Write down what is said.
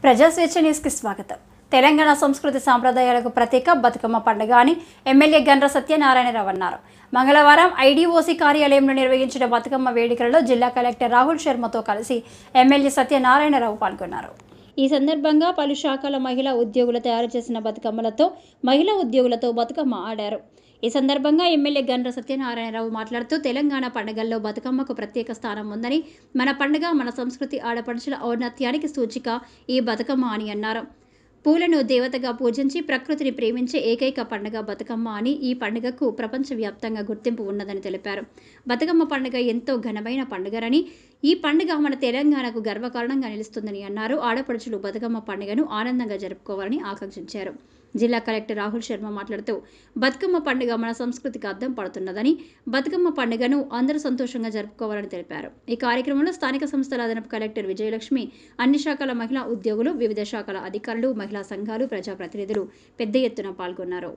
ప్రజా స్వేచ్ఛ న్యూస్కి స్వాగతం. తెలంగాణ సంస్కృతి సాంప్రదాయాలకు ప్రతీక బతుకమ్మ పండుగ అని ఎమ్మెల్యే గండ్ర సత్యనారాయణరావు అన్నారు. మంగళవారం ఐడీఓసీ కార్యాలయంలో నిర్వహించిన బతుకమ్మ వేడుకలలో జిల్లా కలెక్టర్ రాహుల్ శర్మతో కలిసి ఎమ్మెల్యే సత్యనారాయణరావు పాల్గొన్నారు. ఈ సందర్భంగా పలు శాఖల మహిళా ఉద్యోగులు తయారు చేసిన బతుకమ్మలతో మహిళా ఉద్యోగులతో బతుకమ్మ ఆడారు. ఈ సందర్భంగా ఎమ్మెల్యే గండ్ర సత్యనారాయణరావు మాట్లాడుతూ తెలంగాణ పండుగల్లో బతుకమ్మకు ప్రత్యేక స్థానం ఉందని, మన పండుగ మన సంస్కృతి ఆడపడుచుల ఔన్నత్యానికి సూచిక ఈ బతుకమ్మ అని అన్నారు. పూలను దేవతగా పూజించి ప్రకృతిని ప్రేమించే ఏకైక పండుగ బతుకమ్మ అని, ఈ పండుగకు ప్రపంచవ్యాప్తంగా గుర్తింపు ఉన్నదని తెలిపారు. బతుకమ్మ పండుగ ఎంతో ఘనమైన పండుగని, ఈ పండుగ మన తెలంగాణకు గర్వకారణంగా నిలుస్తుందని అన్నారు. ఆడపడుచులు బతుకమ్మ పండుగను ఆనందంగా జరుపుకోవాలని ఆకాంక్షించారు. జిల్లా కలెక్టర్ రాహుల్ శర్మ మాట్లాడుతూ బతుకమ్మ పండుగ మన సంస్కృతికి అద్దం పడుతున్నదని, బతుకమ్మ పండుగను అందరూ సంతోషంగా జరుపుకోవాలని తెలిపారు. ఈ కార్యక్రమంలో స్థానిక సంస్థల అదనపు కలెక్టర్ విజయలక్ష్మి, అన్ని శాఖల మహిళా ఉద్యోగులు, వివిధ శాఖల అధికారులు, మహిళా సంఘాలు, ప్రజాప్రతినిధులు పెద్ద ఎత్తున పాల్గొన్నారు.